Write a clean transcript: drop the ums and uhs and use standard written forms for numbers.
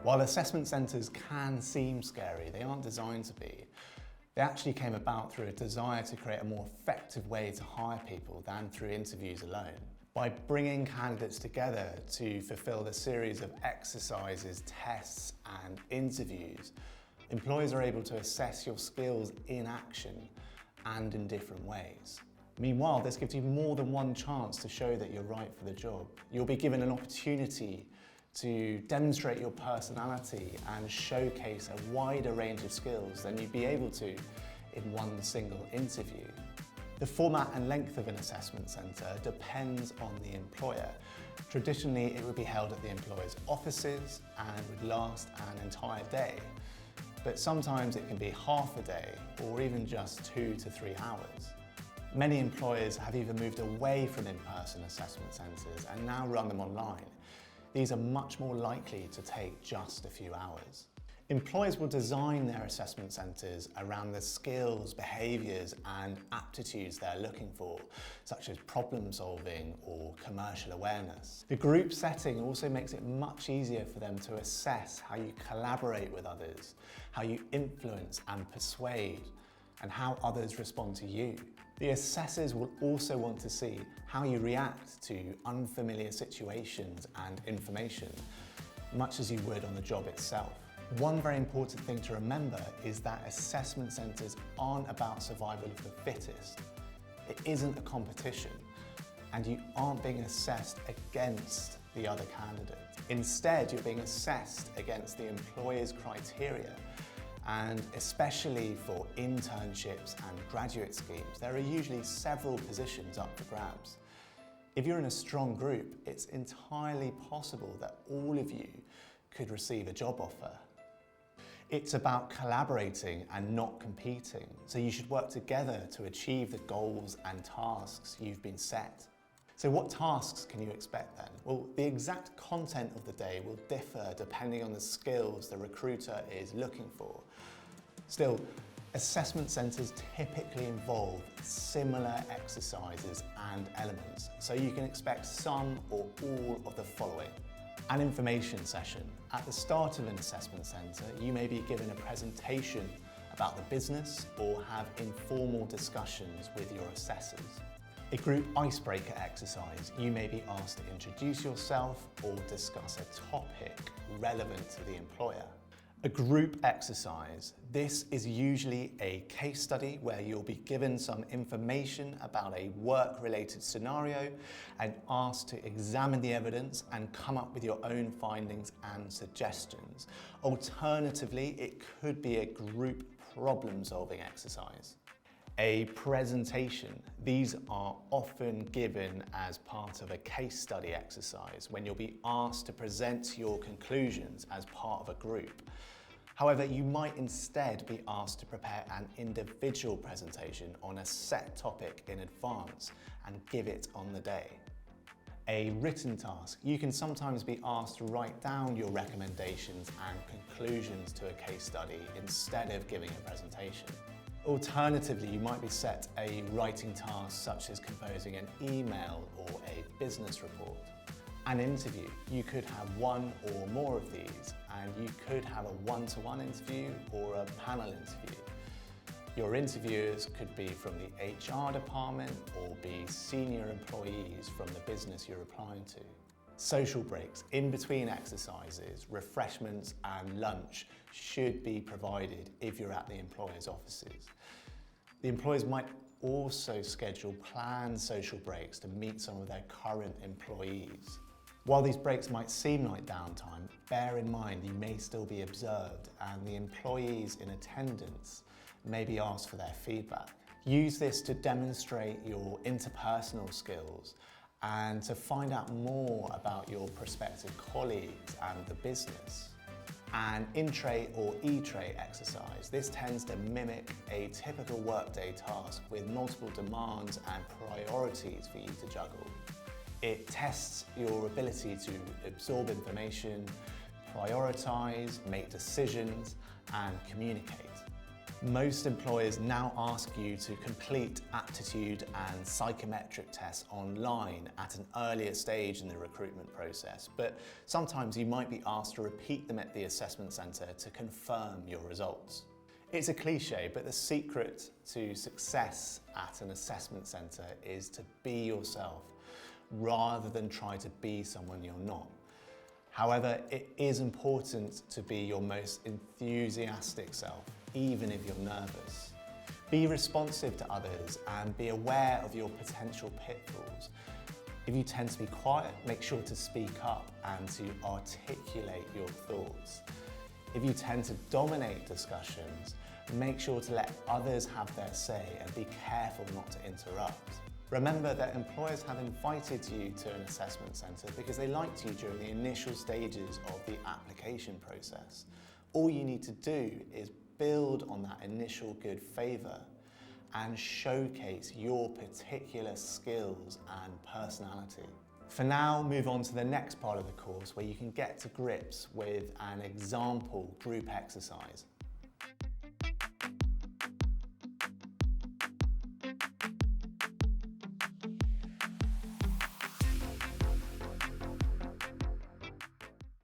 While assessment centres can seem scary, they aren't designed to be. They actually came about through a desire to create a more effective way to hire people than through interviews alone. By bringing candidates together to fulfill the series of exercises, tests and interviews, employers are able to assess your skills in action and in different ways. Meanwhile, this gives you more than one chance to show that you're right for the job. You'll be given an opportunity to demonstrate your personality and showcase a wider range of skills than you'd be able to in one single interview. The format and length of an assessment centre depends on the employer. Traditionally, it would be held at the employer's offices and would last an entire day. But sometimes it can be half a day or even just 2 to 3 hours. Many employers have even moved away from in-person assessment centres and now run them online. These are much more likely to take just a few hours. Employers will design their assessment centres around the skills, behaviours and aptitudes they're looking for, such as problem solving or commercial awareness. The group setting also makes it much easier for them to assess how you collaborate with others, how you influence and persuade, and how others respond to you. The assessors will also want to see how you react to unfamiliar situations and information, much as you would on the job itself. One very important thing to remember is that assessment centres aren't about survival of the fittest. It isn't a competition, and you aren't being assessed against the other candidates. Instead, you're being assessed against the employer's criteria. And especially for internships and graduate schemes, there are usually several positions up for grabs. If you're in a strong group, it's entirely possible that all of you could receive a job offer. It's about collaborating and not competing, so you should work together to achieve the goals and tasks you've been set. So what tasks can you expect then? Well, the exact content of the day will differ depending on the skills the recruiter is looking for. Still, assessment centres typically involve similar exercises and elements, so you can expect some or all of the following. An information session. At the start of an assessment centre, you may be given a presentation about the business or have informal discussions with your assessors. A group icebreaker exercise. You may be asked to introduce yourself or discuss a topic relevant to the employer. A group exercise. This is usually a case study where you'll be given some information about a work-related scenario and asked to examine the evidence and come up with your own findings and suggestions. Alternatively, it could be a group problem-solving exercise. A presentation. These are often given as part of a case study exercise when you'll be asked to present your conclusions as part of a group. However, you might instead be asked to prepare an individual presentation on a set topic in advance and give it on the day. A written task. You can sometimes be asked to write down your recommendations and conclusions to a case study instead of giving a presentation. Alternatively, you might be set a writing task such as composing an email or a business report. An interview. You could have one or more of these, and you could have a one-to-one interview or a panel interview. Your interviewers could be from the HR department or be senior employees from the business you're applying to. Social breaks. In between exercises, refreshments and lunch should be provided if you're at the employer's offices. The employers might also schedule planned social breaks to meet some of their current employees. While these breaks might seem like downtime, bear in mind you may still be observed and the employees in attendance may be asked for their feedback. Use this to demonstrate your interpersonal skills and to find out more about your prospective colleagues and the business. An in-tray or e-tray exercise. This tends to mimic a typical workday task with multiple demands and priorities for you to juggle. It tests your ability to absorb information, prioritize, make decisions, and communicate. Most employers now ask you to complete aptitude and psychometric tests online at an earlier stage in the recruitment process, but sometimes you might be asked to repeat them at the assessment centre to confirm your results. It's a cliche, but the secret to success at an assessment centre is to be yourself rather than try to be someone you're not. However, it is important to be your most enthusiastic self, even if you're nervous. Be responsive to others and be aware of your potential pitfalls. If you tend to be quiet, make sure to speak up and to articulate your thoughts. If you tend to dominate discussions, make sure to let others have their say and be careful not to interrupt. Remember that employers have invited you to an assessment centre because they liked you during the initial stages of the application process. All you need to do is build on that initial good favour and showcase your particular skills and personality. For now, move on to the next part of the course where you can get to grips with an example group exercise.